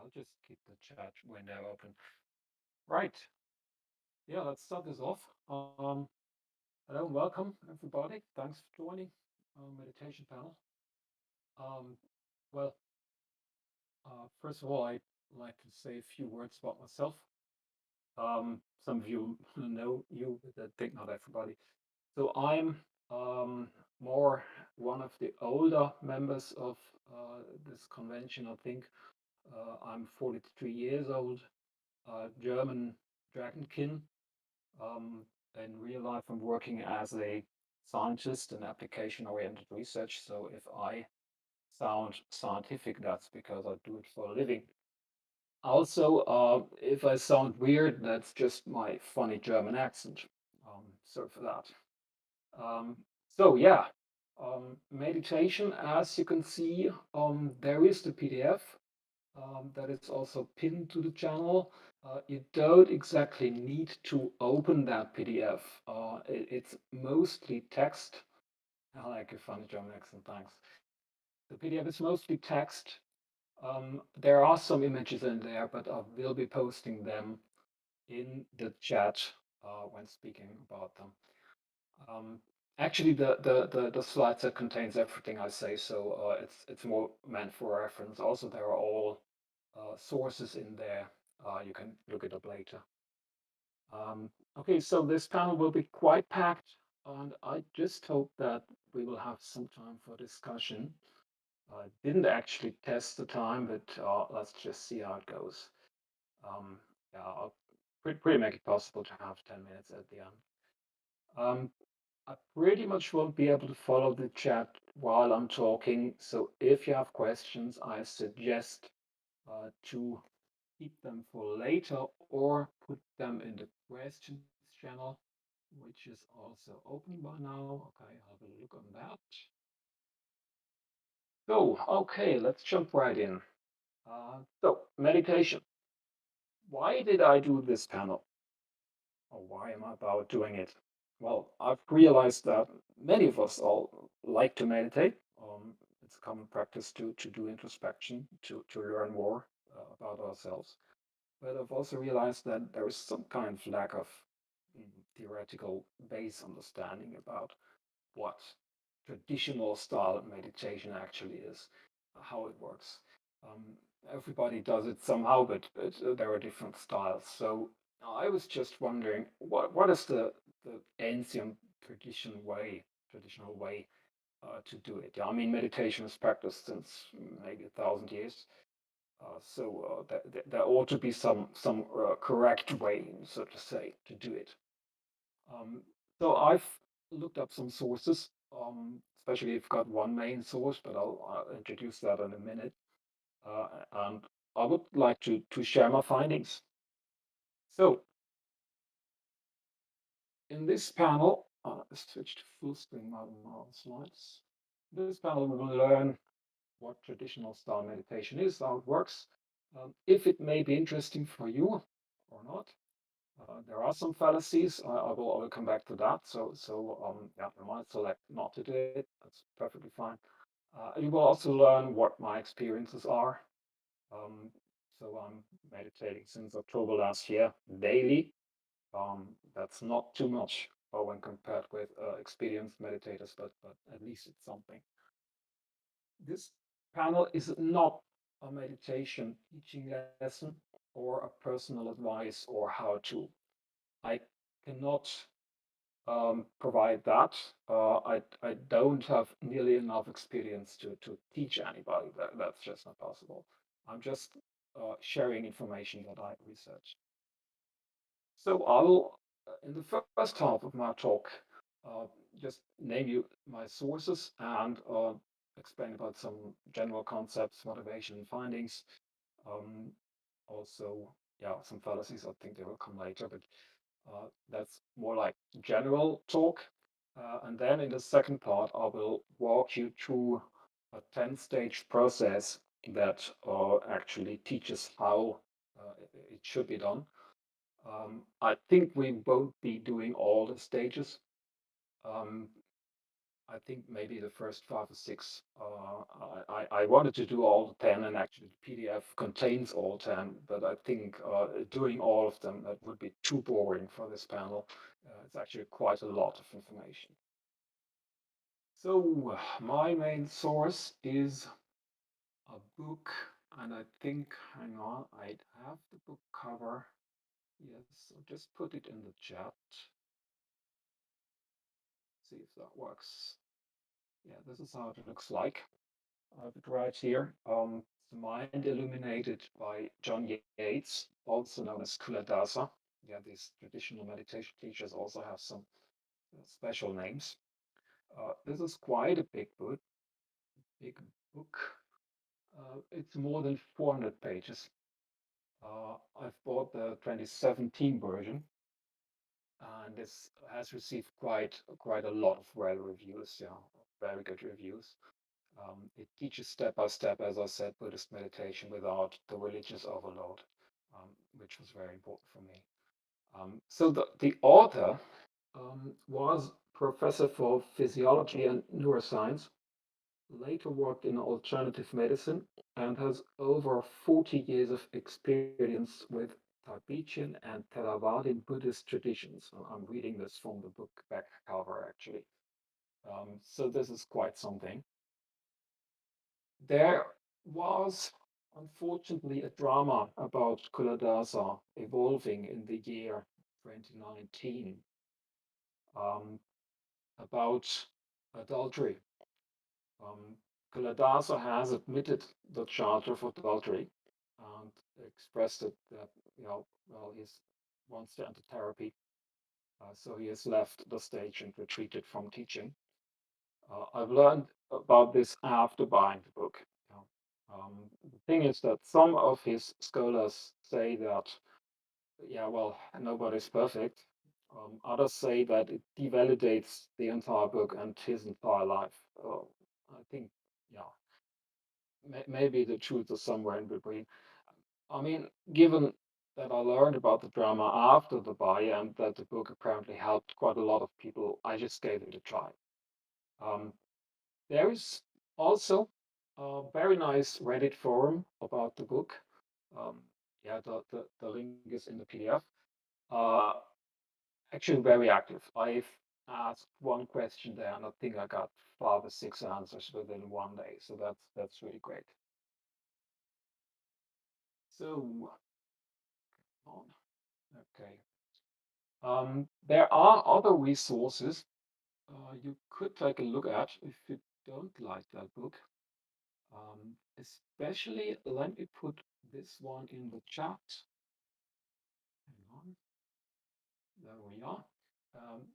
I'll just keep the chat window open. Right. Yeah, let's start this off. Hello and welcome, everybody. Thanks for joining our meditation panel. Um, well, first of all, I'd like to say a few words about myself. Some of you know you, but I think not everybody. So I'm more one of the older members of this convention. I think I'm 43 years old, German dragonkin. Um, in real life, I'm working as a scientist in application-oriented research. So if I sound scientific, that's because I do it for a living. Also, if I sound weird, that's just my funny German accent. Sorry for that. Um, so yeah, meditation, as you can see, there is the PDF that is also pinned to the channel. You don't exactly need to open that PDF. It's mostly text. I like your funny German accent, thanks. The PDF is mostly text. There are some images in there, but I will be posting them in the chat when speaking about them. Um, Actually, the slide set contains everything I say, so it's more meant for reference. Also, there are all sources in there. You can look it up later. Okay, so this panel will be quite packed, and I just hope that we will have some time for discussion. I didn't actually test the time, but let's just see how it goes. Um, yeah, I'll pretty make it possible to have 10 minutes at the end. I pretty much won't be able to follow the chat while I'm talking, so if you have questions, I suggest to keep them for later or put them in the questions channel, which is also open by now. Okay, I'll have a look on that. So, okay, let's jump right in. So, meditation. Why did I do this panel? Or why am I about doing it? Well, I've realized that many of us all like to meditate. It's a common practice to do introspection, to learn more about ourselves. But I've also realized that there is some kind of lack of theoretical base understanding about what traditional style meditation actually is, how it works. Um, Everybody does it somehow, but there are different styles. So I was just wondering, what is the ancient traditional way to do it? Yeah, I mean, meditation is practiced since maybe 1,000 years. So there ought to be some correct way, so to say, to do it. Um, so I've looked up some sources, especially if I've got one main source, but I'll introduce that in a minute. And I would like to share my findings. So in this panel, switch to full screen now on all slides. In this panel, we will learn what traditional style meditation is, how it works, if it may be interesting for you or not. There are some fallacies. I will come back to that. So yeah, you might select not to do it. That's perfectly fine. You will also learn what my experiences are. Um, so I'm meditating since October last year daily. That's not too much when compared with experienced meditators, but at least it's something. This panel is not a meditation teaching lesson or a personal advice or how to. I cannot provide that. I don't have nearly enough experience to teach anybody. That's just not possible. I'm just sharing information that I researched. So I will, in the first half of my talk, uh, just name you my sources and explain about some general concepts, motivation, and findings. Um, Also, yeah, some fallacies. I think they will come later, but that's more like general talk. And then in the second part, I will walk you through a 10-stage process that actually teaches how it should be done. I think we won't be doing all the stages. Um, I think maybe the first 5 or 6 I wanted to do all 10, and actually the PDF contains all 10, but I think doing all of them, that would be too boring for this panel. It's actually quite a lot of information. So my main source is a book, and I think, hang on, I have the book cover. Yes, so just put it in the chat. See if that works. Yeah, this is how it looks like. I have it right here. The Mind Illuminated by John Yates, also known as Culadasa. Yeah, these traditional meditation teachers also have some special names. This is quite a big book. It's more than 400 pages. I've bought the 2017 version, and this has received quite a lot of well reviews. Yeah, very good reviews. It teaches step by step, as I said, Buddhist meditation without the religious overload, which was very important for me. So the author was professor for physiology and neuroscience, later worked in alternative medicine, and has over 40 years of experience with Tibetan and Theravadan Buddhist traditions. I'm reading this from the book back cover, actually. So this is quite something. There was, unfortunately, a drama about Culadasa evolving in the year 2019, um, about adultery. Um, Culadasa has admitted the charge of adultery and expressed it that, well, he wants to enter therapy. So he has left the stage and retreated from teaching. I've learned about this after buying the book. The thing is that some of his scholars say that, yeah, well, nobody's perfect. Others say that it devalidates the entire book and his entire life. I think, yeah, maybe the truth is somewhere in between. I mean, given that I learned about the drama after the buy and that the book apparently helped quite a lot of people, I just gave it a try. Um, There is also a very nice Reddit forum about the book. Um, yeah, the link is in the PDF. Uh, Actually, very active. I've asked one question there, and I think I got 5 or 6 answers within one day. So that's really great. So, on. Okay. There are other resources you could take a look at if you don't like that book. Especially, let me put this one in the chat. Hang on, there we are.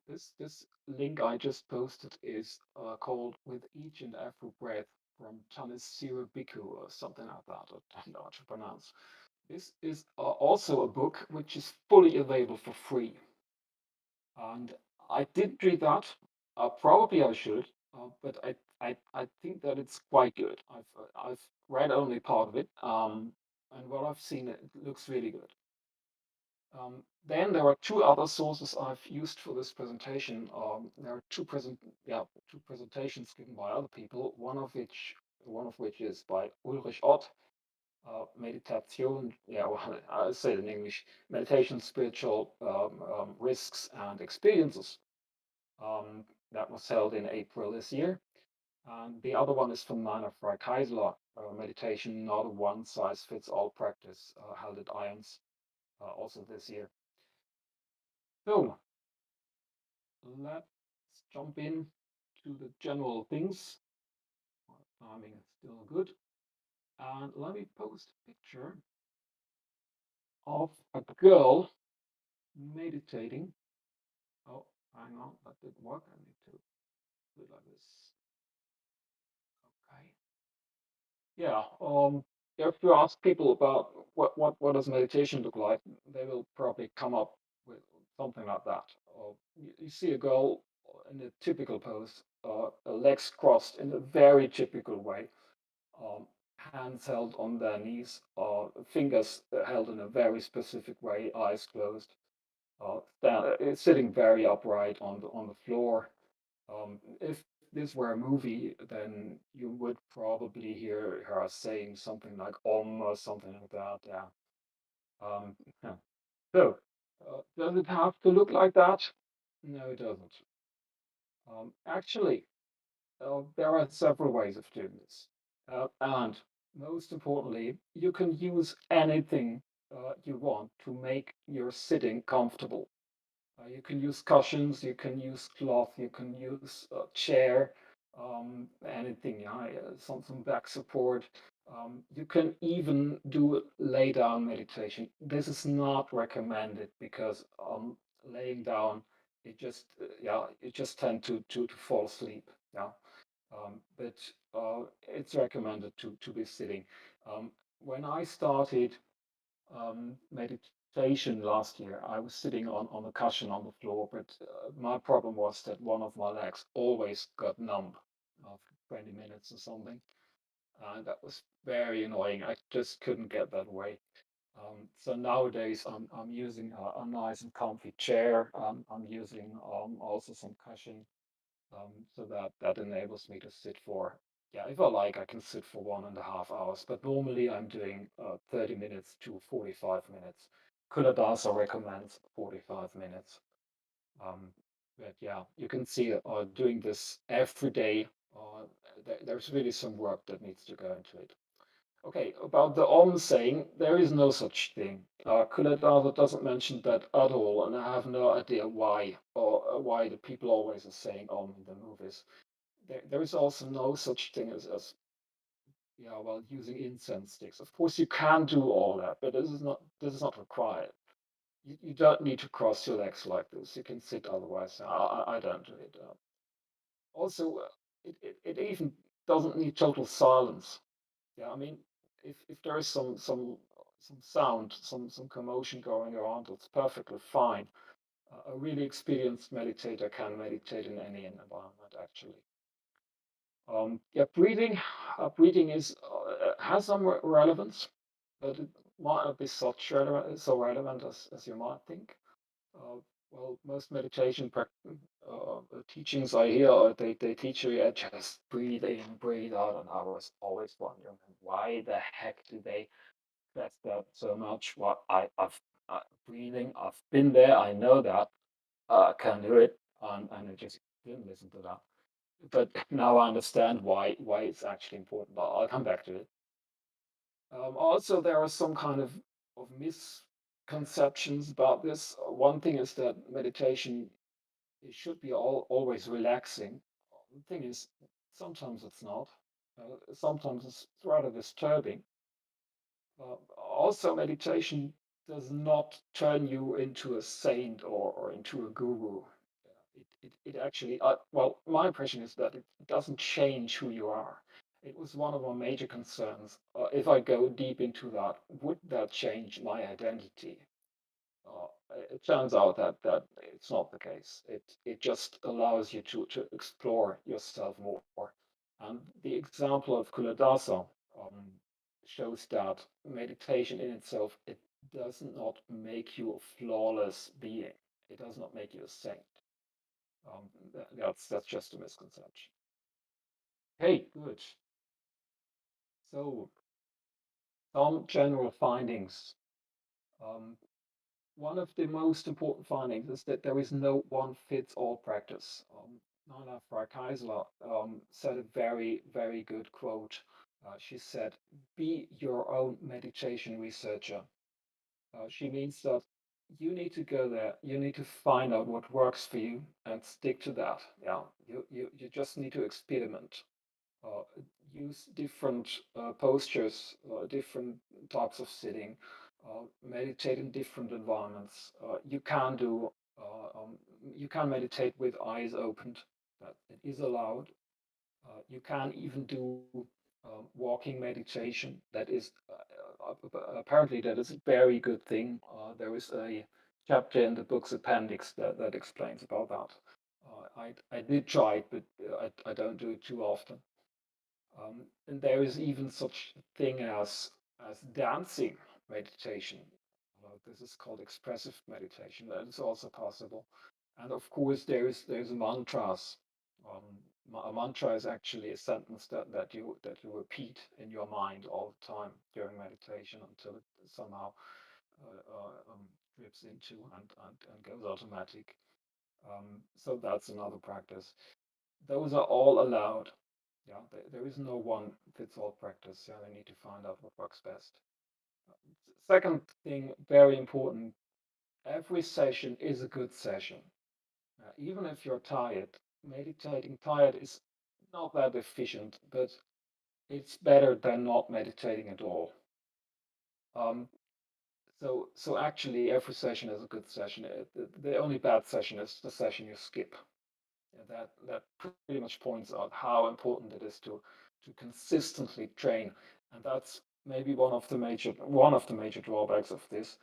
This link I just posted is called "With Each and Every Breath" from Tanisira Bhikkhu or something like that. I don't know how to pronounce. This is also a book which is fully available for free, and I didn't read that. Probably I should, but I think that it's quite good. I've read only part of it, and what I've seen, it looks really good. Then there are two other sources I've used for this presentation. There are two presentations given by other people. One of which is by Ulrich Ott, Meditation. Yeah, well, I say it in English. Meditation, spiritual risks and experiences. That was held in April this year. And the other one is from Nana Freikeisler, Meditation, not a one-size-fits-all practice, held at IONS also this year. So let's jump in to the general things. Timing is still good. And let me post a picture of a girl meditating. Oh, hang on, that didn't work. I need to do it like this. Okay. Yeah. If you ask people about what does meditation look like, they will probably come up with something like that. You see a girl in a typical pose, legs crossed in a very typical way, um, hands held on their knees, fingers held in a very specific way, eyes closed, sitting very upright on the floor. If this were a movie, then you would probably hear her saying something like "om" or something like that. Yeah. Yeah. So, does it have to look like that? No, it doesn't. Actually, there are several ways of doing this. And most importantly, you can use anything you want to make your sitting comfortable. You can use cushions, you can use cloth, you can use a chair, anything, yeah, some back support. You can even do lay down meditation. This is not recommended because laying down, yeah, you just tend to fall asleep. Yeah. But it's recommended to be sitting. When I started meditation last year, I was sitting on a cushion on the floor, but my problem was that one of my legs always got numb after 20 minutes or something. And that was very annoying. I just couldn't get that away. So nowadays, I'm using a nice and comfy chair. I'm using also some cushion, so that enables me to sit for, yeah, if I like, I can sit for 1.5 hours, but normally I'm doing 30 minutes to 45 minutes. Culadasa recommends 45 minutes. Um, but yeah, you can see doing this every day, there's really some work that needs to go into it. Okay, about the Om saying, there is no such thing. Culadasa doesn't mention that at all, and I have no idea why, or why the people always are saying Om in the movies. There is also no such thing as yeah, well, using incense sticks. Of course, you can do all that, but this is not required. You don't need to cross your legs like this. You can sit otherwise. I don't do it. Also, it even doesn't need total silence. Yeah, I mean, if there is some sound, some commotion going around, it's perfectly fine. A really experienced meditator can meditate in any environment, actually. Yeah, breathing is has some relevance, but it might not be so relevant as you might think. Uh, well, most meditation teachings I hear, they teach you, yeah, just breathe in, breathe out, and I was always wondering why the heck do they stress that so much? What I've breathing, I've been there, I know that, I can do it, and I just didn't listen to that. But now I understand why it's actually important. I'll come back to it. Also, there are some kind of misconceptions about this. One thing is that meditation, it should be always relaxing. The thing is, sometimes it's not. Sometimes it's rather disturbing. Also, meditation does not turn you into a saint or into a guru. It actually, well, my impression is that it doesn't change who you are. It was one of my major concerns. If I go deep into that, would that change my identity? Uh, it turns out that it's not the case. It just allows you to explore yourself more. And the example of Culadasa um, shows that meditation in itself, it does not make you a flawless being. It does not make you a saint. That's just a misconception. Hey, good. So some general findings. Um, One of the most important findings is that there is no one fits all practice. Nana Frakeisler said a very, very good quote. She said, be your own meditation researcher. She means that you need to go there, you need to find out what works for you and stick to that. Yeah, you just need to experiment. uh, Use different postures, different types of sitting, meditate in different environments. You can meditate with eyes opened. That it is allowed. You can even do walking meditation. That is apparently that is a very good thing. There is a chapter in the book's appendix that explains about that. I did try it, but I don't do it too often. And there is even such thing as dancing meditation. This is called expressive meditation. That is also possible. And of course, there's mantras. A mantra is actually a sentence that you repeat in your mind all the time during meditation until it somehow drips into and goes automatic. So that's another practice. Those are all allowed. Yeah, there is no one fits all practice. Yeah, they need to find out what works best. Second thing, very important, every session is a good session. Even if you're tired, meditating tired is not that efficient, but it's better than not meditating at all. Um, so actually, every session is a good session. The only bad session is the session you skip. Yeah, that pretty much points out how important it is to consistently train, and that's maybe one of the major drawbacks of this.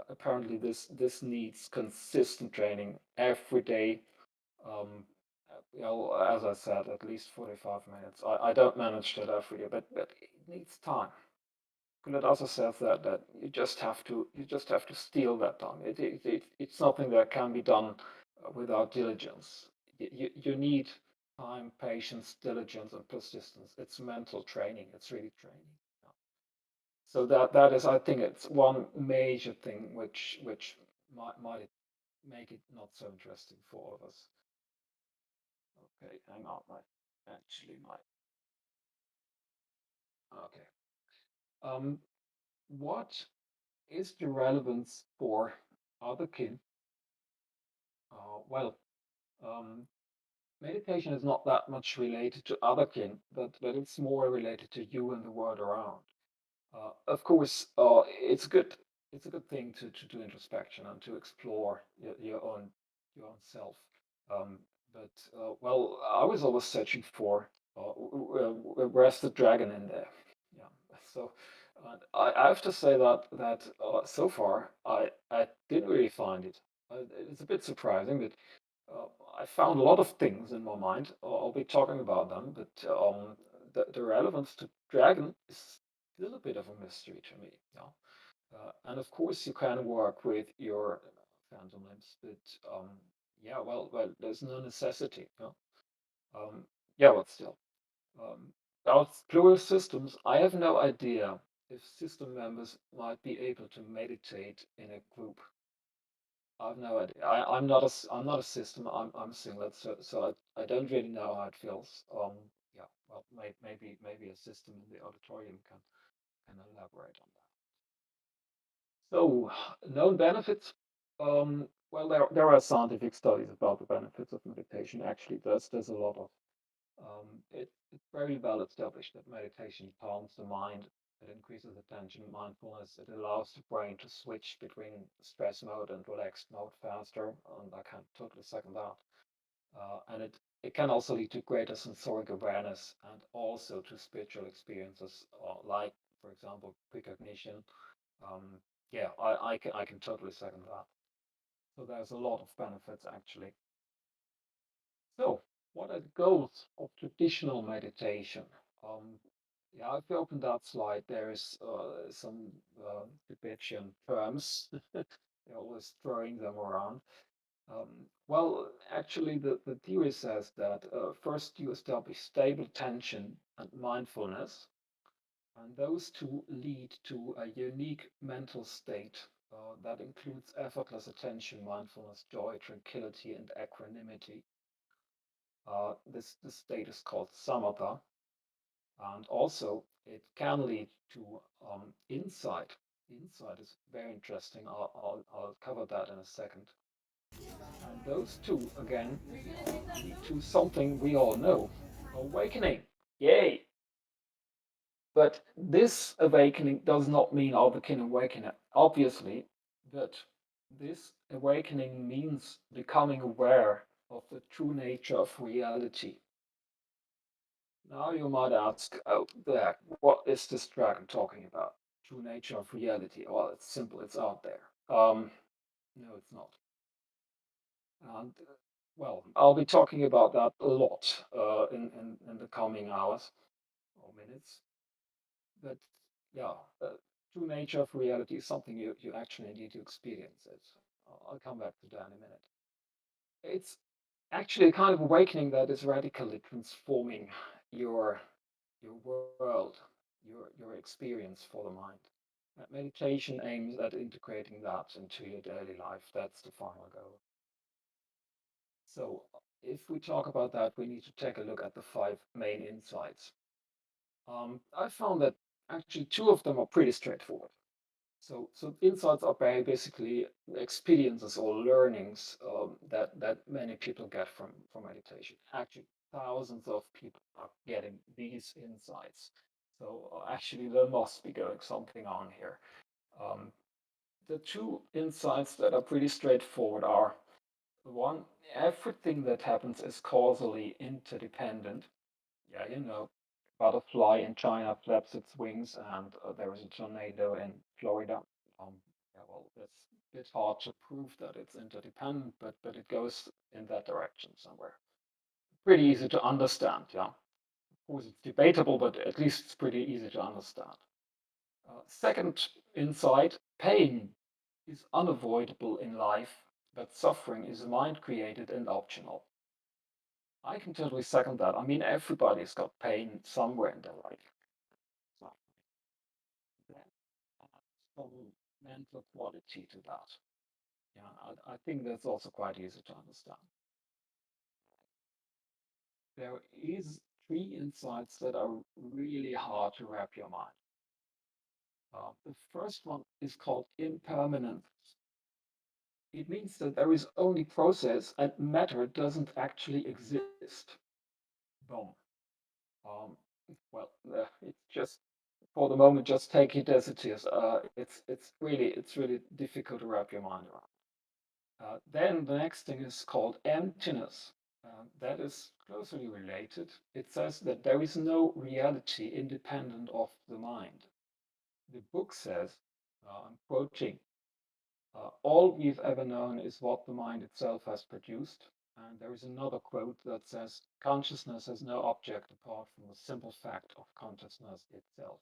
Apparently, this needs consistent training every day. Um, as I said, at least 45 minutes. I don't manage that every day, but it needs time. Culadasa says that you just have to steal that time. It's something that can be done without diligence. You need time, patience, diligence, and persistence. It's mental training. It's really training. Yeah. So that is, I think, it's one major thing which might make it not so interesting for all of us. Okay, hang on, my okay. Um, what is the relevance for other kin? Well, um, meditation is not that much related to other kin, but it's more related to you and the world around. Of course, it's a good thing to do introspection and to explore your own self. Um, but well, I was always searching for where's the dragon in there? Yeah. So I have to say that so far I didn't really find it. It's a bit surprising, but uh, I found a lot of things in my mind. I'll be talking about them, but the relevance to dragon is still a bit of a mystery to me. Yeah. And of course, you can work with your phantom limbs, but yeah, well, there's no necessity. Yeah. Um, yeah, but still. Um, about plural systems, I have no idea if system members might be able to meditate in a group. I've no idea. I'm not a system. I'm singlet, so I don't really know how it feels. Yeah. Well, maybe a system in the auditorium can elaborate on that. So, known benefits. Well, there are scientific studies about the benefits of meditation. Actually, there's a lot of. It's very well established that meditation calms the mind. It increases attention, mindfulness. It allows the brain to switch between stress mode and relaxed mode faster. And I can totally second that. And it can also lead to greater sensoric awareness and also to spiritual experiences, like, for example, precognition. Um, yeah, I can totally second that. So there's a lot of benefits actually. So, what are the goals of traditional meditation? Um, yeah, if you open that slide, there is some Tibetan terms. They're always throwing them around. Well, actually, the theory says that first you establish stable tension and mindfulness, and those two lead to a unique mental state that includes effortless attention, mindfulness, joy, tranquility, and equanimity. This state is called samatha, and also it can lead to insight. Insight is very interesting. I'll cover that in a second. And those two, again, lead to something we all know, awakening. Yay! But this awakening does not mean all the kin awaken, obviously, but this awakening means becoming aware of the true nature of reality. Now you might ask, oh, there, what is this dragon talking about? True nature of reality. Well, it's simple, it's out there. No, it's not. And well, I'll be talking about that a lot in the coming hours or minutes. But yeah, true nature of reality is something you actually need to experience it. I'll come back to that in a minute. It's actually a kind of awakening that is radically transforming your your world, your experience for the mind. Meditation aims at integrating that into your daily life. That's the final goal. So, if we talk about that, we need to take a look at the five main insights. I found that actually two of them are pretty straightforward. So insights are basically experiences or learnings that many people get from meditation. Actually, thousands of people are getting these insights. So actually, there must be going something on here. Um, the two insights that are pretty straightforward are one, everything that happens is causally interdependent. Yeah, butterfly in China flaps its wings, and there is a tornado in Florida. Um, yeah, well, it's a bit hard to prove that it's interdependent, but it goes in that direction somewhere. Pretty easy to understand, yeah. Of course, it's debatable, but at least it's pretty easy to understand. Second insight, pain is unavoidable in life, but suffering is mind created and optional. I can totally second that. I mean, everybody's got pain somewhere in their life. So that adds some mental quality to that. Yeah, I think that's also quite easy to understand. There is three insights that are really hard to wrap your mind. The first one is called impermanence. It means that there is only process and matter doesn't actually exist. Boom. Um, it's just for the moment, just take it as it is. It's really difficult to wrap your mind around. Then the next thing is called emptiness. That is closely related. It says that there is no reality independent of the mind. The book says, I'm quoting, all we've ever known is what the mind itself has produced. And there is another quote that says, consciousness has no object apart from the simple fact of consciousness itself.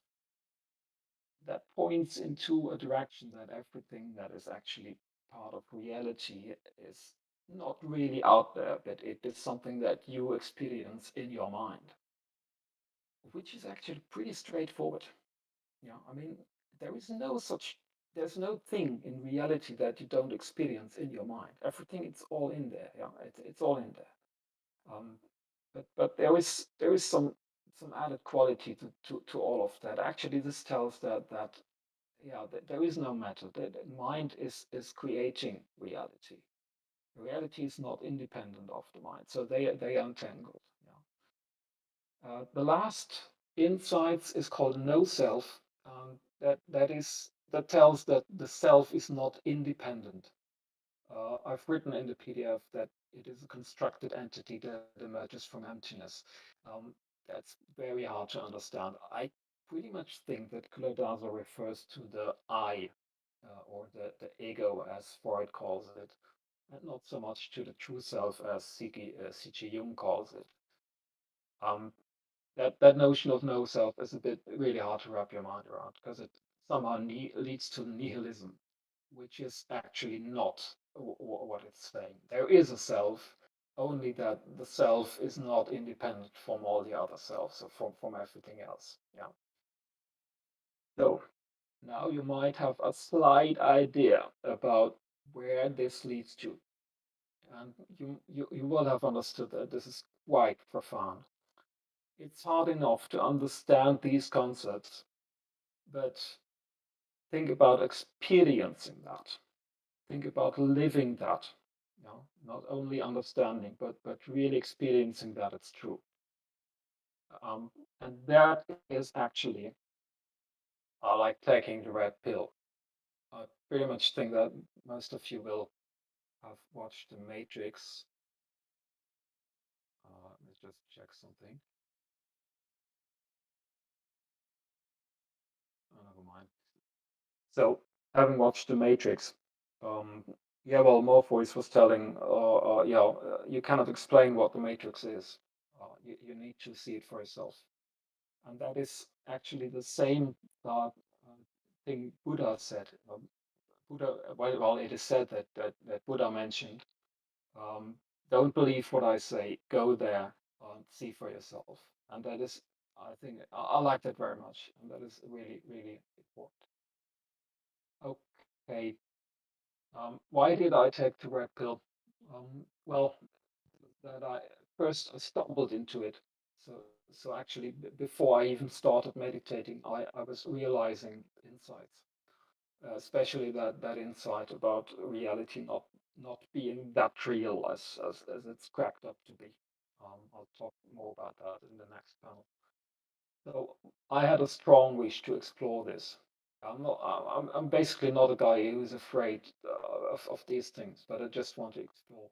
That points into a direction that everything that is actually part of reality is not really out there, but it is something that you experience in your mind, which is actually pretty straightforward. Yeah, I mean, there is no such, there's no thing in reality that you don't experience in your mind. Everything, it's all in there. Yeah, it's all in there. Um, but there is some added quality to all of that. Actually, this tells that yeah, there is no matter. The mind is creating reality. Reality is not independent of the mind, so they are entangled. Yeah. The last insights is called no self. That tells that the self is not independent. I've written in the PDF that it is a constructed entity that emerges from emptiness. Um, that's very hard to understand. I pretty much think that Culadasa refers to the I, or the ego, as Freud calls it, and not so much to the true self as C.G. Jung calls it. Um, that notion of no self is a bit really hard to wrap your mind around because it somehow leads to nihilism, which is actually not what it's saying. There is a self, only that the self is not independent from all the other selves, or from everything else. Yeah. So now you might have a slight idea about where this leads to, and you will have understood that this is quite profound. It's hard enough to understand these concepts, but think about experiencing that. Think about living that. Not only understanding, but really experiencing that it's true. Um, and that is actually like taking the red pill. I pretty much think that most of you will have watched The Matrix. Let's just check something. Oh, never mind. So, having watched The Matrix, um, yeah, well, Morpheus was telling, you cannot explain what The Matrix is. You need to see it for yourself. And that is actually the same thing Buddha said. Buddha, well, it is said that Buddha mentioned. Don't believe what I say. Go there, see for yourself. And that is, I think, I like that very much, and that is really, really important. Okay, why did I take the red pill? Well, that I first I stumbled into it. So actually, before I even started meditating, I was realizing insights, especially that insight about reality not being that real as it's cracked up to be. I'll talk more about that in the next panel. So I had a strong wish to explore this. I'm basically not a guy who's afraid of these things, but I just want to explore.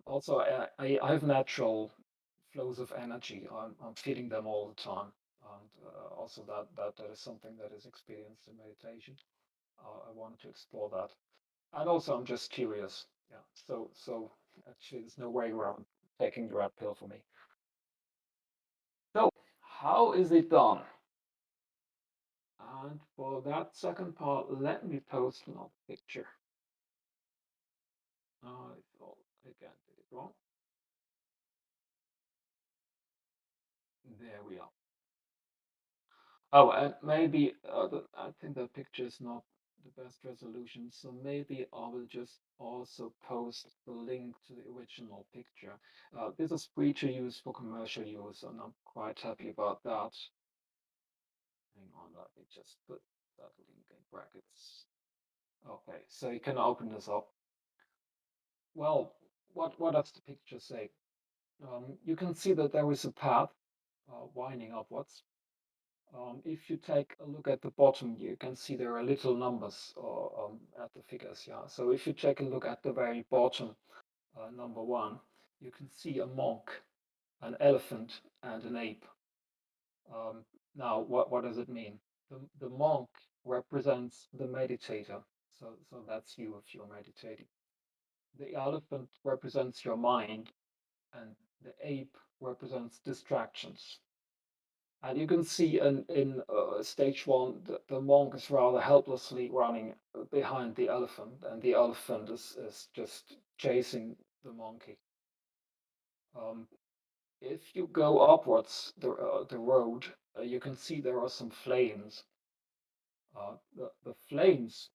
Also, I have natural flows of energy. I'm feeling them all the time, and also that is something that is experienced in meditation. I wanted to explore that, and also I'm just curious. Yeah. So actually, there's no way around taking the red pill for me. So how is it done? And for that second part, let me post another picture. I thought again did it wrong. There we are. Oh, and maybe I think that picture is not the best resolution, so maybe I will just also post the link to the original picture. This is free to use for commercial use, and I'm quite happy about that. Hang on, let me just put that link in brackets. Okay, so you can open this up. Well, what does the picture say? You can see that there is a path winding upwards. If you take a look at the bottom, you can see there are little numbers at the figures. Yeah. So if you take a look at the very bottom, number one, you can see a monk, an elephant, and an ape. Um, Now, what does it mean? The monk represents the meditator. So that's you if you're meditating. The elephant represents your mind, and the ape represents distractions. And you can see in stage one, the monk is rather helplessly running behind the elephant, and the elephant is just chasing the monkey. Um, if you go upwards the road, you can see there are some flames. The flames.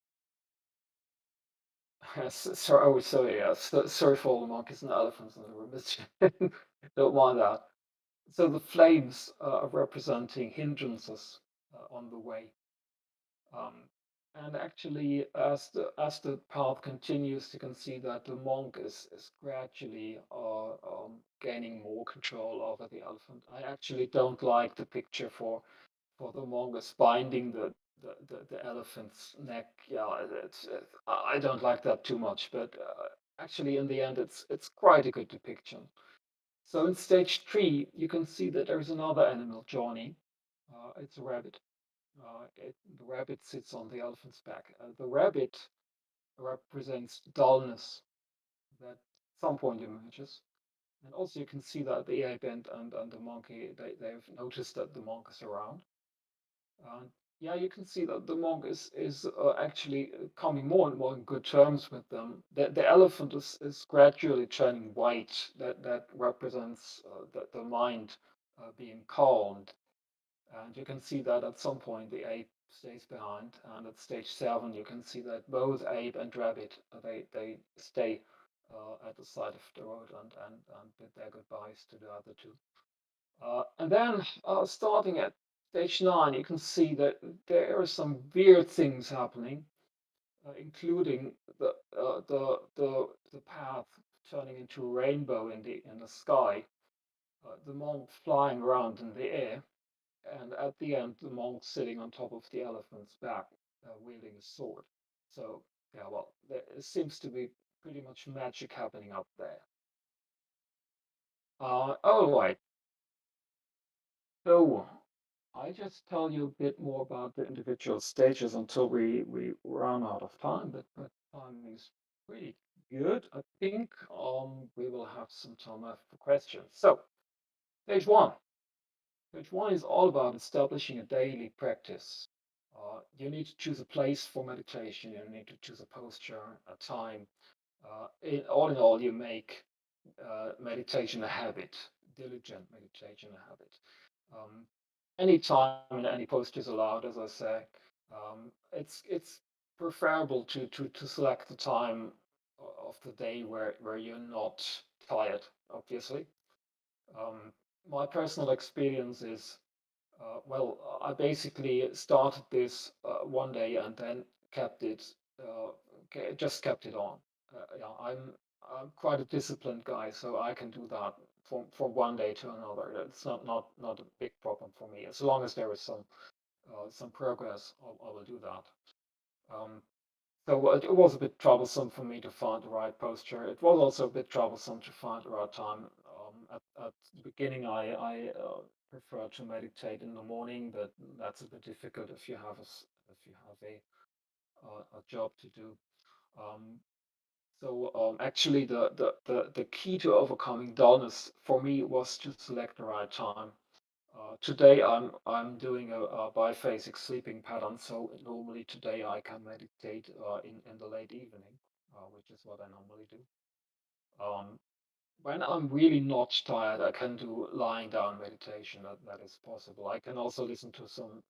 Sorry, oh, sorry, yeah, sorry for all the monkeys and elephants in the room. Don't mind that. So the flames are representing hindrances on the way. Um, and actually, as the path continues, you can see that the monk is gradually gaining more control over the elephant. I actually don't like the picture for the monk is binding the elephant's neck. Yeah, I don't like that too much, but actually, in the end, it's quite a good depiction. So in stage three, you can see that there's another animal, Johnny. It's a rabbit. The rabbit sits on the elephant's back. The rabbit represents dullness that at some point emerges. And also you can see that the ape and the monkey, they've noticed that the monk is around. And yeah, you can see that the monk is actually coming more and more in good terms with them. The elephant is gradually turning white. That represents the mind being calmed. And you can see that at some point the ape stays behind, and at stage seven you can see that both ape and rabbit they stay at the side of the road and bid their goodbyes to the other two. And then starting at stage nine, you can see that there are some weird things happening, including the path turning into a rainbow in the sky, the monk flying around in the air, and at the end, the monk sitting on top of the elephant's back, wielding a sword. So, yeah, well, there seems to be pretty much magic happening up there. All right. So, I just tell you a bit more about the individual stages until we run out of time, but time is pretty good. I think we will have some time left for questions. So, stage one. Stage one is all about establishing a daily practice. You need to choose a place for meditation. You need to choose a posture, a time. All in all, you make meditation a habit, diligent meditation a habit. Um, any time and any posture is allowed, as I say. It's preferable to select the time of the day where you're not tired, obviously. Um, my personal experience is, well, I basically started this one day and then kept it, just kept it on. Yeah, I'm quite a disciplined guy, so I can do that from one day to another. It's not a big problem for me as long as there is some progress. I will do that. Um, so it was a bit troublesome for me to find the right posture. It was also a bit troublesome to find the right time. At the beginning, I prefer to meditate in the morning, but that's a bit difficult if you have if you have a job to do. Um, actually, the key to overcoming dullness for me was to select the right time. Today I'm doing a biphasic sleeping pattern, so normally today I can meditate in the late evening, which is what I normally do. Um, when I'm really not tired, I can do lying down meditation. That is possible. I can also listen to some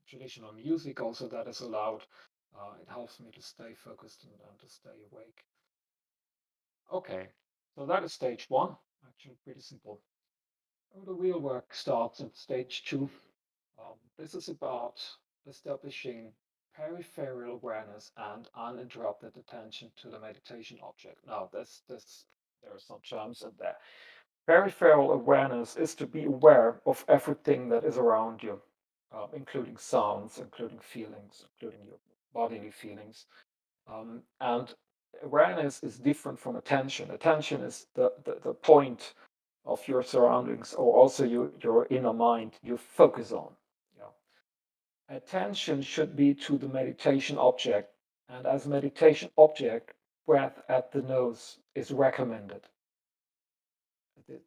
traditional music. Also, that is allowed. It helps me to stay focused and to stay awake. Okay, so that is stage one. Actually, pretty simple. The real work starts at stage two. This is about establishing peripheral awareness and uninterrupted attention to the meditation object. Now, there are some terms in there. Peripheral awareness is to be aware of everything that is around you, including sounds, including feelings, including your bodily feelings. And awareness is different from attention. Attention is the point of your surroundings or also your inner mind you focus on. Yeah. Attention should be to the meditation object, and as meditation object, breath at the nose is recommended.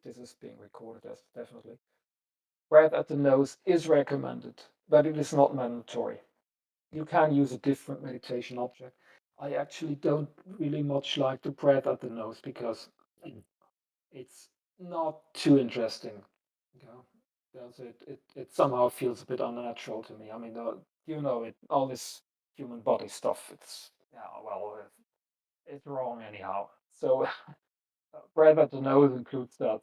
This is being recorded as definitely. Breath at the nose is recommended, but it is not mandatory. You can use a different meditation object. I actually don't really much like the breath at the nose because it's not too interesting. You know, it somehow feels a bit unnatural to me. I mean, all this human body stuff. It's yeah, well, it's wrong anyhow. So breath at the nose includes that.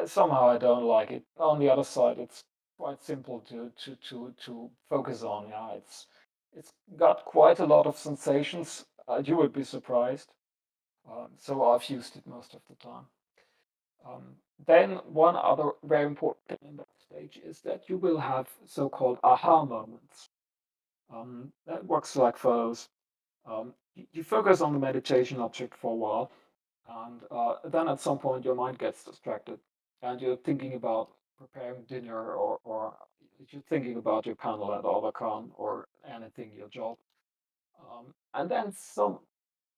Somehow I don't like it. On the other side, it's quite simple to focus on. Yeah, it's got quite a lot of sensations. You would be surprised. So I've used it most of the time. Um, then one other very important thing in that stage is that you will have so-called aha moments. That works like follows. You focus on the meditation object for a while, and then at some point your mind gets distracted, and you're thinking about preparing dinner, or you're thinking about your panel at Overcon or anything, your job. And then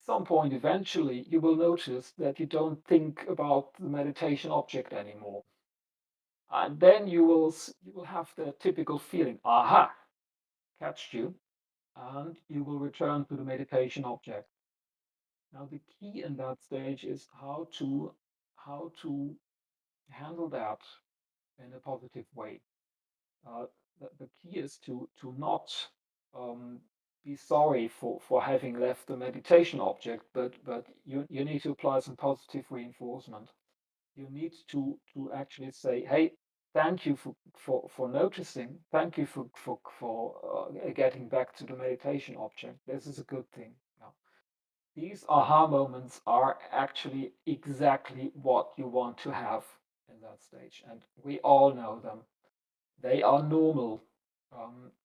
some point eventually you will notice that you don't think about the meditation object anymore. And then you will have the typical feeling, aha, catched you, and you will return to the meditation object. Now the key in that stage is how to handle that in a positive way. Uh, the key is to not um, be sorry for having left the meditation object, but you need to apply some positive reinforcement. You need to actually say, hey, thank you for noticing. Thank you for getting back to the meditation object. This is a good thing. Yeah. These aha moments are actually exactly what you want to have in that stage, and we all know them. They are normal,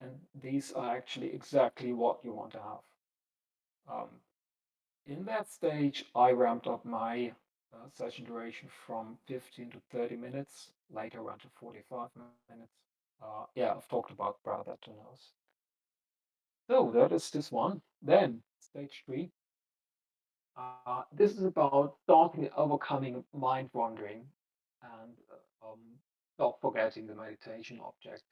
and these are actually exactly what you want to have. Um, in that stage, I ramped up my session duration from 15 to 30 minutes, later went to 45 minutes. Yeah, I've talked about breath at the nose. So that is this one. Then, stage three. This is about starting overcoming mind wandering and not forgetting the meditation object.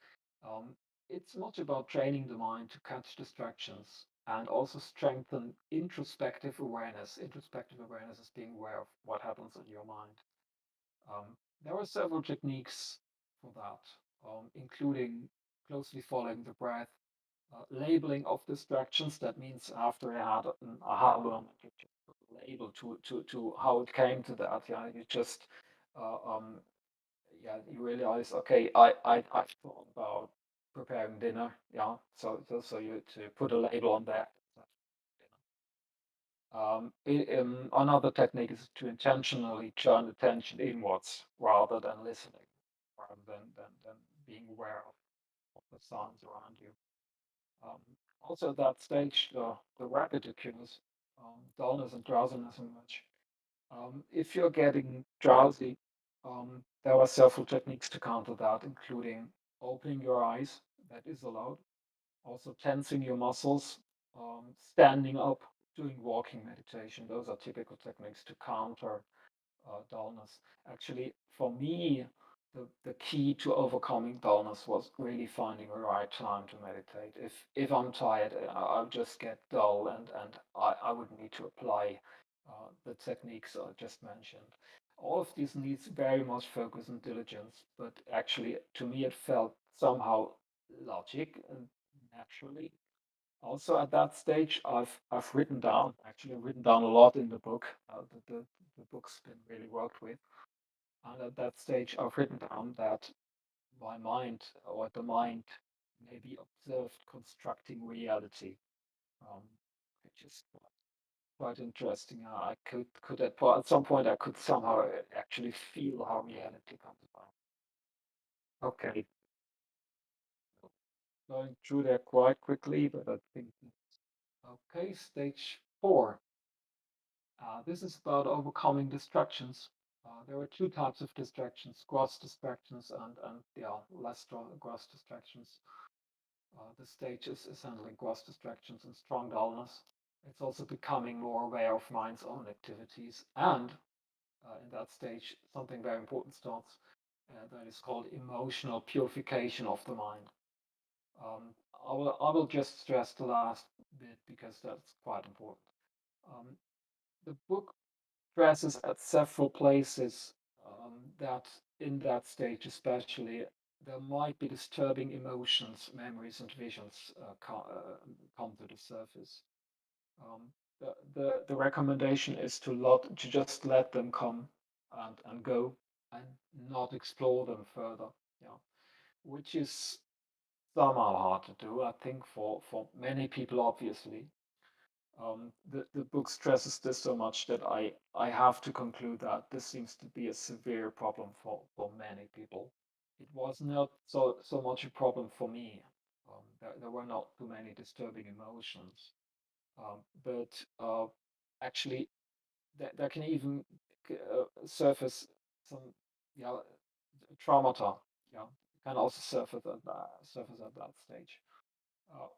Um, it's much about training the mind to catch distractions. and also strengthen introspective awareness. Introspective awareness is being aware of what happens in your mind. There are several techniques for that, including closely following the breath, labeling of distractions. That means after I had an aha moment, you just put a label to how it came to that. Yeah, you just yeah, you realize, okay, I've thought about preparing dinner. Yeah, so you to put a label on that. Another technique is to intentionally turn attention inwards rather than listening, rather than being aware of the sounds around you. Um, Also, at that stage, the rapid occurs, dullness and drowsiness emerge. If you're getting drowsy, there are several techniques to counter that, including opening your eyes, that is allowed, also tensing your muscles, standing up, doing walking meditation. Those are typical techniques to counter dullness. Actually, for me, the key to overcoming dullness was really finding the right time to meditate. If I'm tired, I'll just get dull, and I would need to apply the techniques I just mentioned. All of these needs very much focus and diligence, but actually, to me, it felt somehow logic and naturally. Also, at that stage, I've written down, actually written down a lot in the book. The book's been really worked with, and at that stage, I've written down that my mind, or the mind, may be observed constructing reality, um, which is quite interesting. I could at some point I could somehow actually feel how reality comes about. Okay, going through there quite quickly, but I think okay. Stage 4. This is about overcoming distractions. There are two types of distractions: gross distractions and yeah, less gross distractions. The stage is handling gross distractions and strong dullness. It's also becoming more aware of mind's own activities. And in that stage, something very important starts that is called emotional purification of the mind. Um, I will just stress the last bit because that's quite important. Um, the book stresses at several places that in that stage, especially, there might be disturbing emotions, memories, and visions come to the surface. Um, the recommendation is to just let them come and go and not explore them further. Yeah, which is somehow hard to do, I think, for many people, obviously. The book stresses this so much that I have to conclude that this seems to be a severe problem for many people. It was not so much a problem for me. There were not too many disturbing emotions, but actually there can even surface some yeah traumata. Yeah, can also surface at that stage,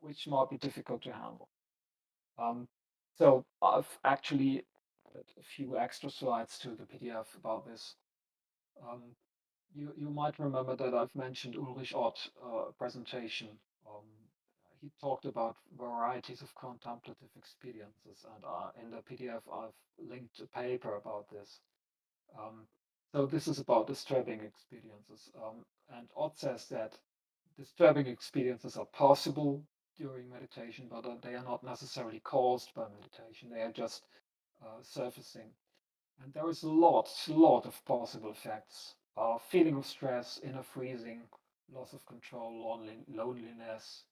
which might be difficult to handle. Um, so I've actually added a few extra slides to the PDF about this. Um, you might remember that I've mentioned Ulrich Ott presentation. Um, he talked about varieties of contemplative experiences, and in the PDF I've linked a paper about this. Um, so this is about disturbing experiences, and Ott says that disturbing experiences are possible during meditation, but they are not necessarily caused by meditation. They are just surfacing. And there is a lot of possible effects. Feeling of stress, inner freezing, loss of control, loneliness,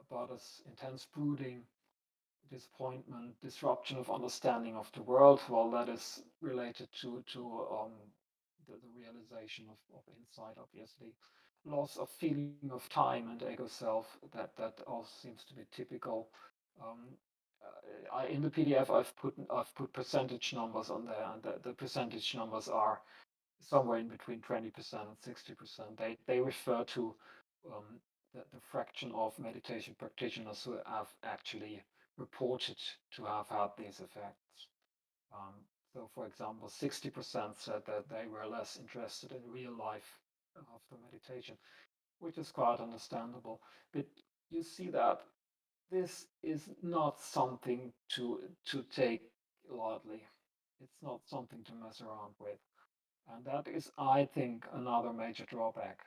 bothers, intense brooding, disappointment, disruption of understanding of the world. Well, that is related to the realization of insight, obviously. Loss of feeling of time and ego self. That also seems to be typical. Um, in the PDF, I've put percentage numbers on there, and the percentage numbers are somewhere in between 20% and 60%. They refer to um, the fraction of meditation practitioners who have actually reported to have had these effects. Um, so, for example, 60% said that they were less interested in real life after meditation, which is quite understandable. But you see that this is not something to take lightly. It's not something to mess around with, and that is, I think, another major drawback.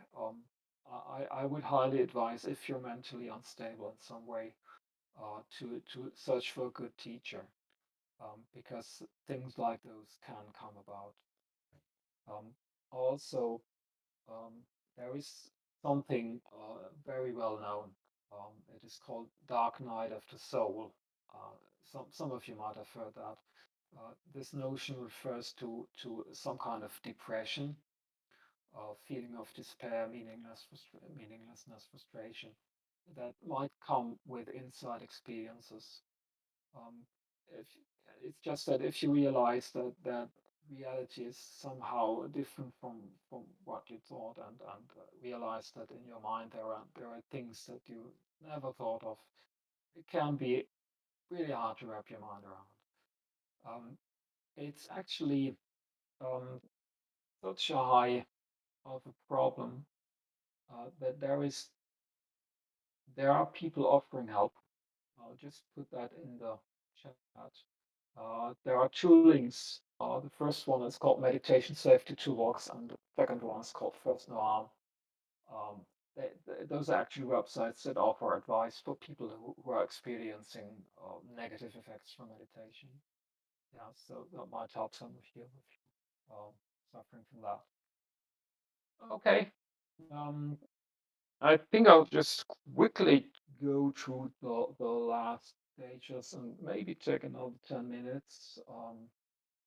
I would highly advise, if you're mentally unstable in some way, to search for a good teacher, because things like those can come about. Um, Also, um, there is something very well known. It is called Dark Night of the Soul. Uh, some of you might have heard that. This notion refers to some kind of depression, feeling of despair, meaninglessness, frustration that might come with inside experiences. Um, if it's just that if you realize that reality is somehow different from what you thought, and realize that in your mind there are things that you never thought of, it can be really hard to wrap your mind around. It's actually such a high of a problem that there are people offering help. I'll just put that in the chat. There are two links. The first one is called Meditation Safety Toolbox, and the second one is called First No Harm. Um, those are actually websites that offer advice for people who are experiencing negative effects from meditation. Yeah, so that might help some of you if you're suffering from that. Okay. Um, I think I'll just quickly go through the last stages and maybe take another 10 minutes.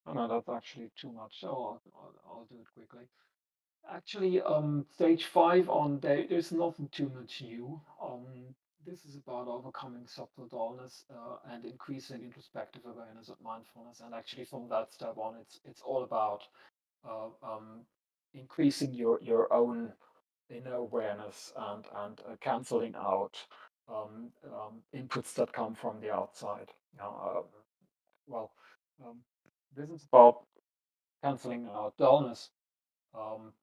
Oh no, that's actually too much, so I'll do it quickly. Actually, stage five on there's nothing too much new. This is about overcoming subtle dullness and increasing introspective awareness of mindfulness. And actually, from that step on, it's all about uh, um, increasing your own inner awareness and canceling out inputs that come from the outside. You know, well, um, this is about canceling out dullness. Um,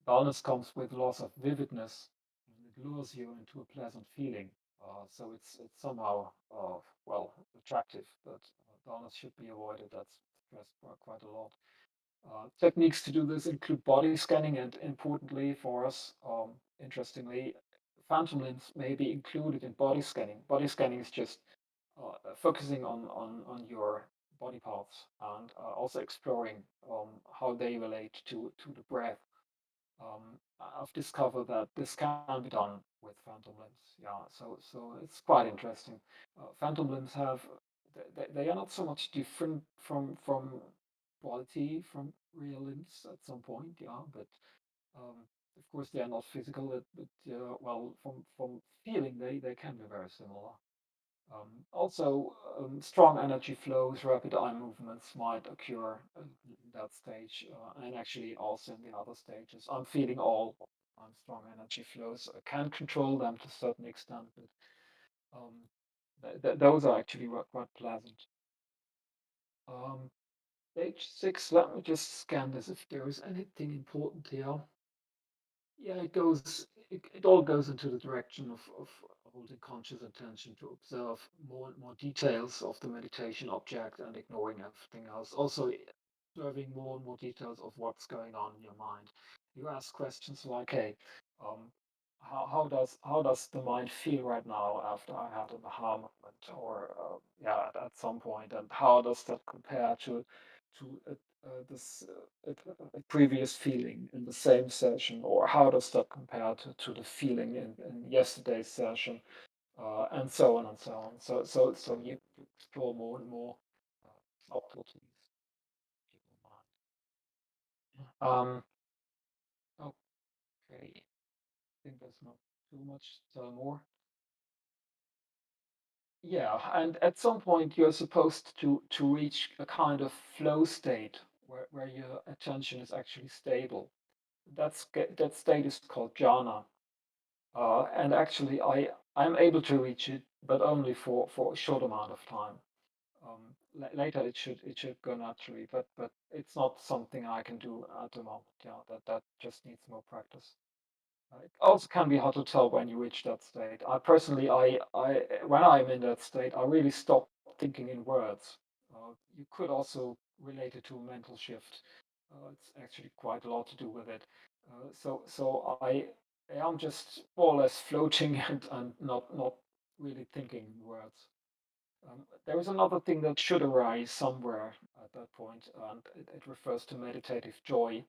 Dullness comes with loss of vividness, and it lures you into a pleasant feeling. So it's somehow well attractive, but dullness should be avoided. That's stressed quite a lot. Techniques to do this include body scanning and, importantly for us, interestingly, phantom limbs may be included in body scanning. Body scanning is just focusing on your body parts and also exploring how they relate to the breath. I've discovered that this can be done with phantom limbs. Yeah, so it's quite interesting. Phantom limbs have they are not so much different from quality from real limbs at some point. Yeah, but um, of course they are not physical. But well, from feeling they can be very similar. Also, strong energy flows, rapid eye movements might occur in that stage, and actually also in the other stages. I'm feeling all strong energy flows. I can control them to a certain extent, but um, those are actually quite pleasant. Um, Stage six, let me just scan this if there is anything important here. Yeah, it all goes into the direction of holding conscious attention to observe more and more details of the meditation object and ignoring everything else. Also, observing more and more details of what's going on in your mind. You ask questions like, "Hey, um, how does the mind feel right now after I had an aha moment, or yeah, at some point, and how does that compare to this a previous feeling in the same session, or how does that compare to the feeling in yesterday's session, and so on and so on. So you explore more and more subtleties. Um, okay, I think there's not too much to tell more. Yeah, and at some point you're supposed to reach a kind of flow state where your attention is actually stable. That state is called jhana. And actually, I'm able to reach it, but only for a short amount of time. Later, it should go naturally, but it's not something I can do at the moment. Yeah, that just needs more practice. It also can be hard to tell when you reach that state. I personally, when I'm in that state, I really stop thinking in words. You could also relate it to a mental shift. It's actually quite a lot to do with it. So I am just more or less floating and not really thinking in words. There is another thing that should arise somewhere at that point, and it refers to meditative joy.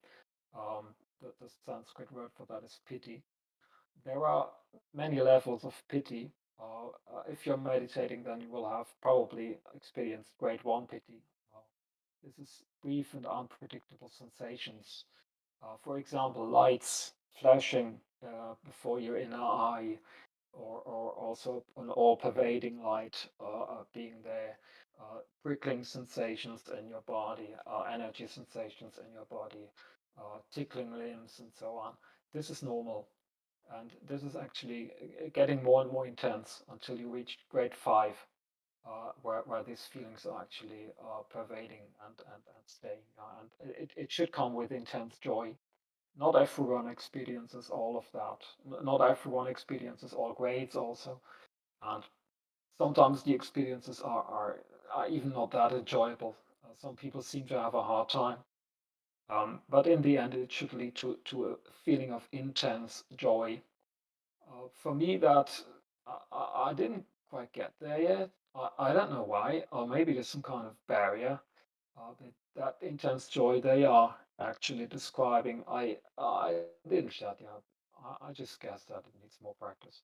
The Sanskrit word for that is piti. There are many levels of piti. If you're meditating, then you will have probably experienced grade one piti. Uh, this is brief and unpredictable sensations. For example, lights flashing before your inner eye, or also an all-pervading light being there, prickling sensations in your body, energy sensations in your body, tickling limbs, and so on. This is normal. And this is actually getting more and more intense until you reach grade five, where these feelings are actually pervading and staying. And it should come with intense joy. Not everyone experiences all of that. Not everyone experiences all grades also. And sometimes the experiences are even not that enjoyable. Some people seem to have a hard time. But in the end, it should lead to a feeling of intense joy. For me, that I didn't quite get there yet. I don't know why, or maybe there's some kind of barrier. But that intense joy they are actually describing, I didn't shut yet. I just guess that it needs more practice.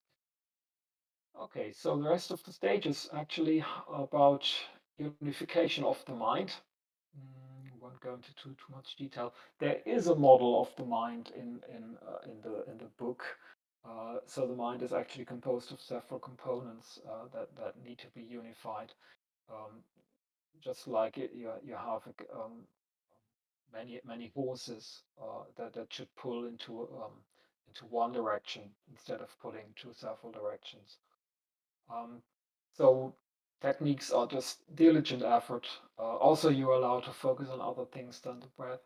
Okay, so the rest of the stage is actually about unification of the mind. Won't go into too much detail. There is a model of the mind in the book. So the mind is actually composed of several components that need to be unified. Um, just like you have many horses that should pull into one direction instead of pulling to several directions. Um, so techniques are just diligent effort. Also, you're allowed to focus on other things than the breath.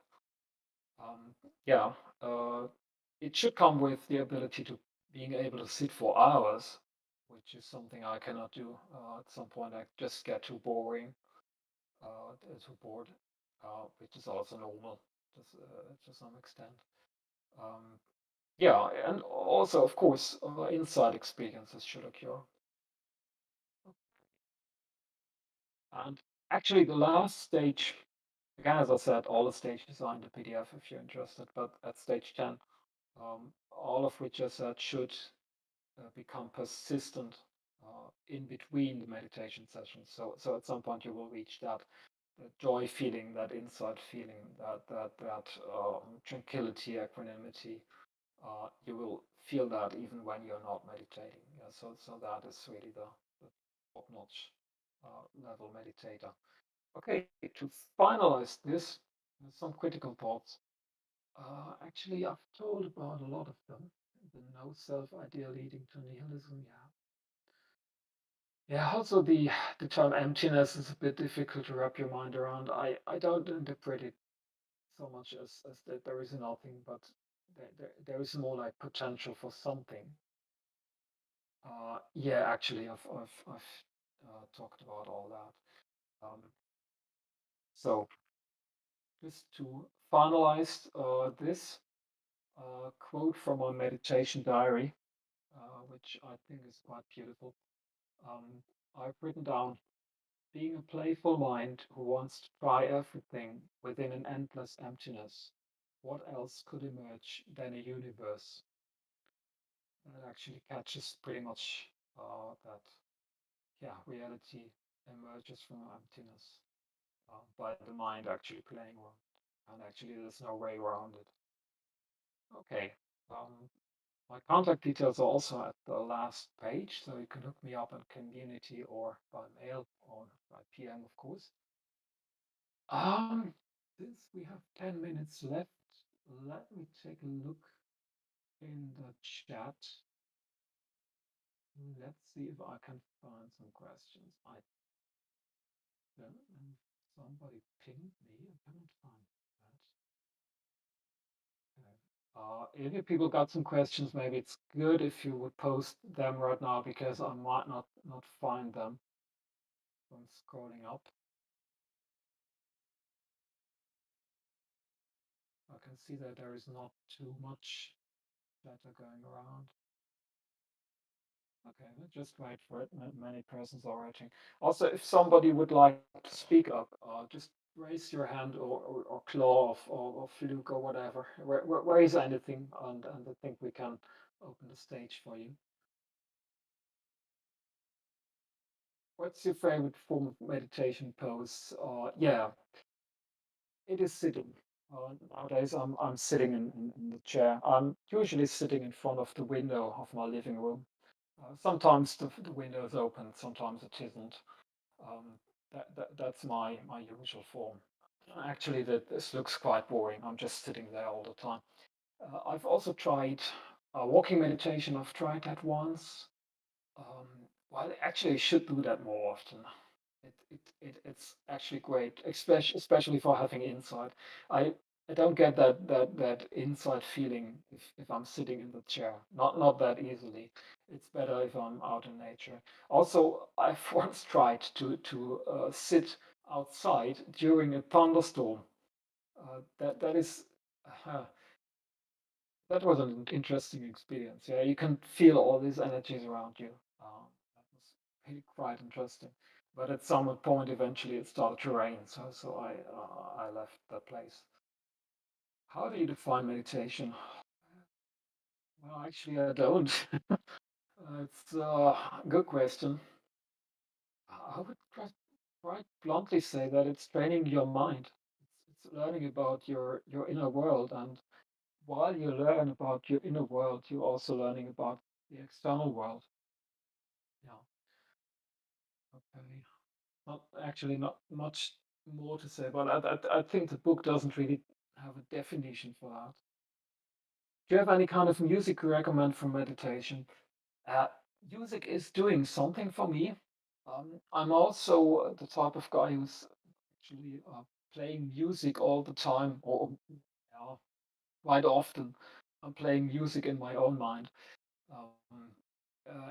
Um, yeah, uh, it should come with the ability to being able to sit for hours, which is something I cannot do. At some point, I just get too boring, too bored, which is also normal to some extent. Um, yeah, and also, of course, inside experiences should occur. And actually, the last stage, again, as I said, all the stages are in the PDF if you're interested, but at stage 10, all of which I said should become persistent in between the meditation sessions. So at some point you will reach that joy feeling, that inside feeling, that tranquility, equanimity. You will feel that even when you're not meditating. Yeah, so that is really the top-notch level meditator. Okay, to finalize this, some critical thoughts. Actually, I've told about a lot of them. The no self idea leading to nihilism. Yeah. Yeah, also the term emptiness is a bit difficult to wrap your mind around. I don't interpret it so much as that there is nothing, but there is more like potential for something. Yeah, actually, I've talked about all that. So just to finalize this quote from my meditation diary, which I think is quite beautiful. Um, I've written down, being a playful mind who wants to try everything within an endless emptiness. What else could emerge than a universe that actually catches pretty much that, yeah, reality emerges from emptiness by the mind actually playing one. And actually, there's no way around it. Okay. Um, My contact details are also at the last page, so you can hook me up in community or by mail or by PM, of course. Since we have 10 minutes left, let me take a look in the chat. Let's see if I can find some questions. I don't know if somebody pinged me. I cannot find that. Okay. If you people got some questions, maybe it's good if you would post them right now because I might not find them from scrolling up. I can see that there is not too much data going around. Okay, let's just wait for it. Many persons are waiting. Also, if somebody would like to speak up, just raise your hand or claw or fluke or whatever. Raise anything, and I think we can open the stage for you. What's your favorite form of meditation pose? Yeah, it is sitting. Nowadays, I'm sitting in the chair. I'm usually sitting in front of the window of my living room. Sometimes the window is open, sometimes it isn't. Um, that's my usual form. Actually, this looks quite boring. I'm just sitting there all the time. I've also tried walking meditation. I've tried that once. Well, actually, I should do that more often. It's actually great, especially for having insight. I don't get that inside feeling if I'm sitting in the chair. Not that easily. It's better if I'm out in nature. Also, I've once tried to sit outside during a thunderstorm. That is uh, that was an interesting experience. Yeah, you can feel all these energies around you. That was really quite interesting. But at some point, eventually, it started to rain, so I left that place. How do you define meditation? Well, actually, I don't. It's a good question. I would quite bluntly say that it's training your mind. It's learning about your inner world, and while you learn about your inner world, you're also learning about the external world. Yeah. Okay. Not actually not much more to say, but I think the book doesn't really have a definition for that. Do you have any kind of music you recommend for meditation? Uh, Music is doing something for me. I'm also the type of guy who's actually playing music all the time, or yeah, quite often. I'm playing music in my own mind. Um,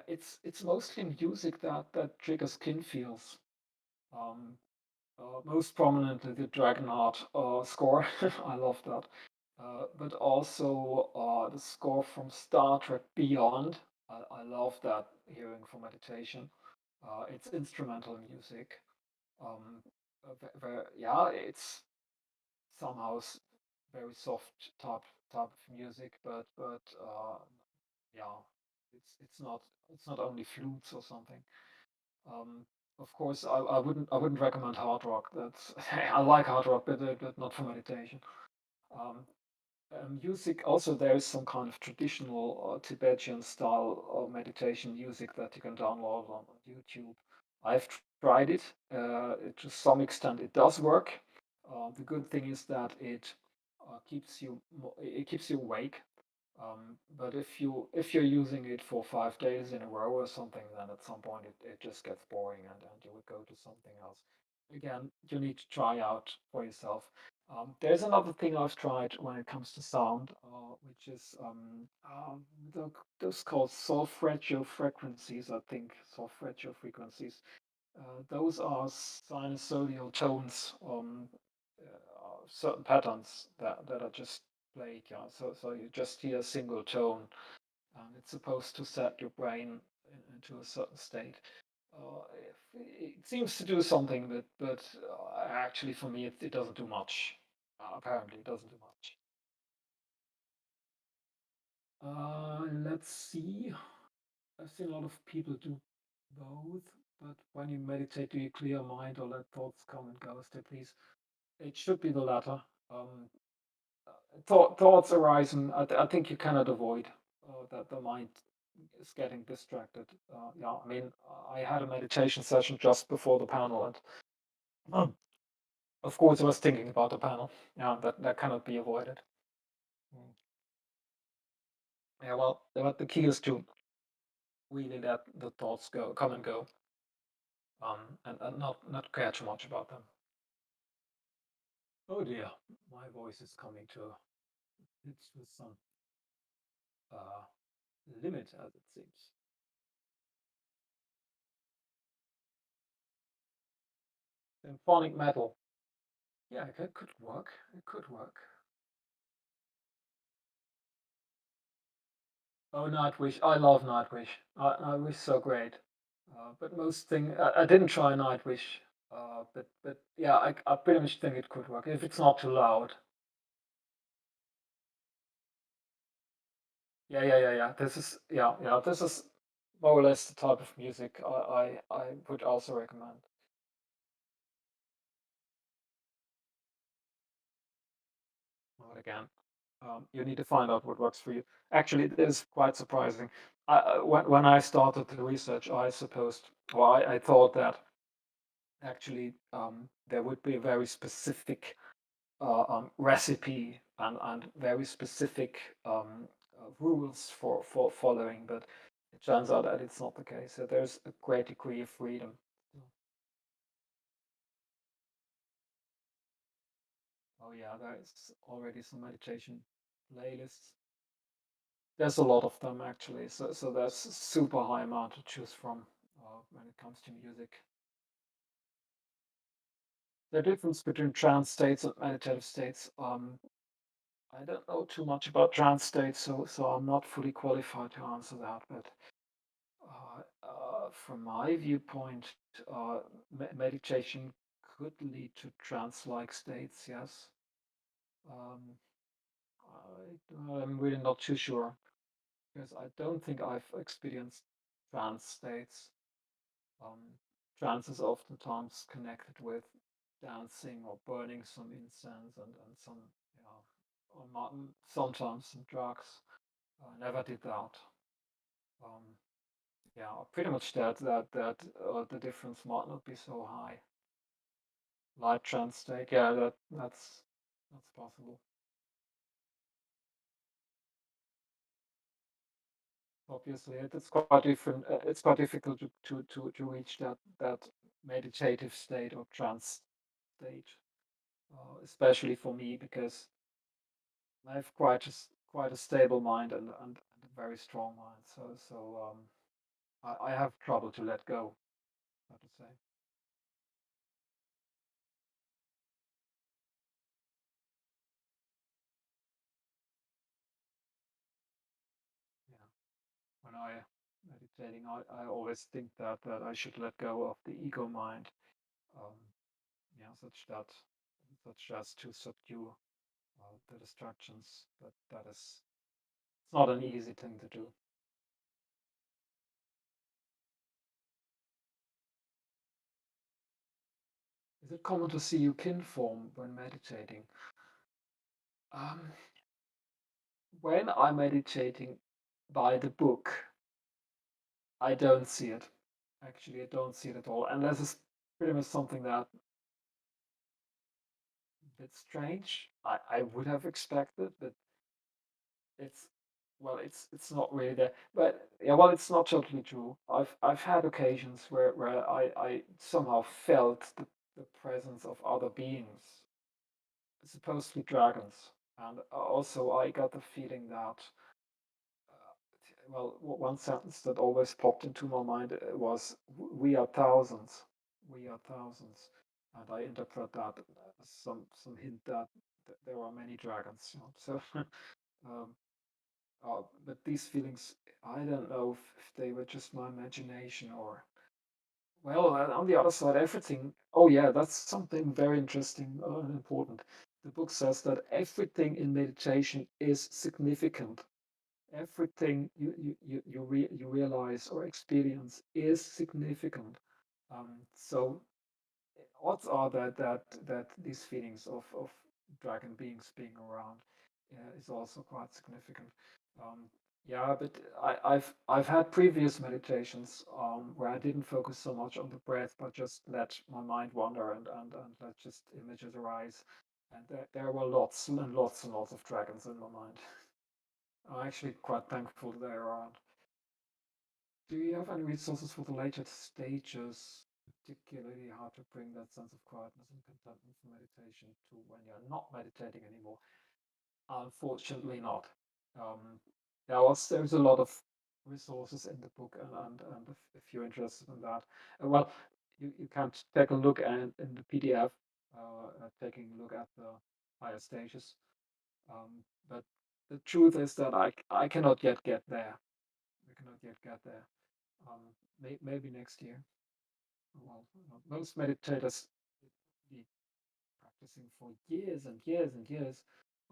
it's mostly music that triggers skin feels. Um, Most prominently the Dragonheart score. I love that. But also the score from Star Trek Beyond. I love that hearing for meditation. It's instrumental music. Um, yeah, it's somehow very soft type of music, but yeah, it's not only flutes or something. Um, of course, I wouldn't recommend hard rock. That's I like hard rock, but not for meditation. Um, Music also there is some kind of traditional Tibetan style meditation music that you can download on YouTube. I've tried it. To some extent, it does work. The good thing is that it keeps you awake, but if you're using it for 5 days in a row or something, then at some point it just gets boring and you would go to something else. Again, you need to try out for yourself. There's another thing I've tried when it comes to sound, which is those called solfeggio frequencies, I think, solfeggio frequencies. Those are sinusoidal tones, certain patterns that are just played. Yeah, so you just hear a single tone, and it's supposed to set your brain into a certain state. It seems to do something, but actually for me it doesn't do much. Apparently, it doesn't do much. Let's see. I've seen a lot of people do both, but when you meditate, do you clear your mind or let thoughts come and go? Stay, please. It should be the latter. Um, Thoughts arise, and I think you cannot avoid that the mind is getting distracted. Yeah, I mean, I had a meditation session just before the panel, and um, of course, I was thinking about the panel. Yeah, that cannot be avoided. Mm. Yeah, well, but the key is to really let the thoughts come and go, and not care too much about them. Oh dear, my voice is coming to it's the sun. uh, limit, as it seems. Symphonic metal. Yeah, it could work. It could work. Oh, Nightwish. I love Nightwish. Nightwish so great. But most thing I didn't try Nightwish. But yeah, I pretty much think it could work if it's not too loud. Yeah. This is more or less the type of music I would also recommend. But again, you need to find out what works for you. Actually, it is quite surprising. When I started the research, I supposed, or I thought that actually there would be a very specific recipe and very specific rules for following, but it turns out that it's not the case. So there's a great degree of freedom. Oh yeah, there's already some meditation playlists. There's a lot of them actually. So there's super high amount to choose from when it comes to music. The difference between trance states and meditative states. I don't know too much about trance states, so I'm not fully qualified to answer that. But from my viewpoint, meditation could lead to trance-like states. Yes, um, I'm really not too sure because I don't think I've experienced trance states. Um, Trance is oftentimes connected with dancing or burning some incense and some, or sometimes some drugs. I never did that. Um, yeah, pretty much that the difference might not be so high. Light trance state, yeah, that's possible. Obviously, it's quite different. It's quite difficult to reach that meditative state or trance state, especially for me because I have quite a stable mind and a very strong mind. I have trouble to let go, so to say. Yeah. When I meditating, I always think that I should let go of the ego mind, um, yeah, such as to subdue the distractions. But that is it's not an easy thing to do. Is it common to see your kin form when meditating? Um, when I'm meditating by the book, I don't see it. Actually, I don't see it at all, unless it's pretty much something that bit strange. I would have expected, but it's it's not really there. But yeah, well, it's not totally true. I've had occasions where I somehow felt the presence of other beings, supposedly dragons, and also I got the feeling that one sentence that always popped into my mind was "We are thousands, we are thousands," and I interpret that as some hint that there are many dragons. So, um, but these feelings, I don't know if they were just my imagination or on the other side, everything. Oh yeah, that's something very interesting and important. The book says that everything in meditation is significant. Everything you realize or experience is significant. So odds are that these feelings of dragon beings being around is also quite significant. Um, yeah, but I've had previous meditations where I didn't focus so much on the breath, but just let my mind wander and let just images arise. And there were lots and lots and lots of dragons in my mind. I'm actually quite thankful they're around. Do you have any resources for the later stages, particularly how to bring that sense of quietness and contentment from meditation to when you're not meditating anymore? Unfortunately, not. Um, Yeah, well, there's a lot of resources in the book, and if you're interested in that, well, you can take a look at in the PDF, taking a look at the higher stages. But the truth is that I cannot yet get there. I cannot yet get there. Maybe next year. Well, most meditators be practicing for years and years and years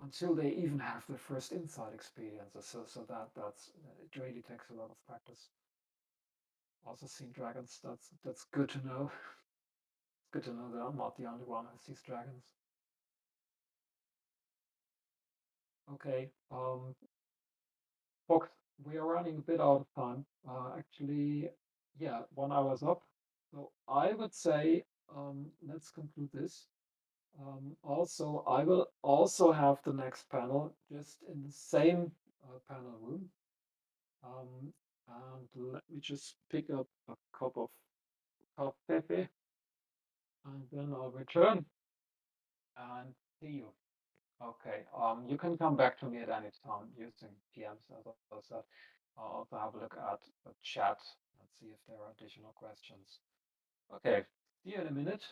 until they even have their first insight experiences. So that's it really takes a lot of practice. Also seen dragons. That's good to know. It's good to know that I'm not the only one who sees dragons. Okay. Fox, we are running a bit out of time. Actually, yeah, 1 hour's up. So I would say let's conclude this. Also, I will also have the next panel just in the same panel room. Um, and let me just pick up a cup of coffee and then I'll return and see you. Okay, you can come back to me at any time using PMs, as I said. I'll also have a look at the chat and see if there are additional questions. Okay, see you in a minute.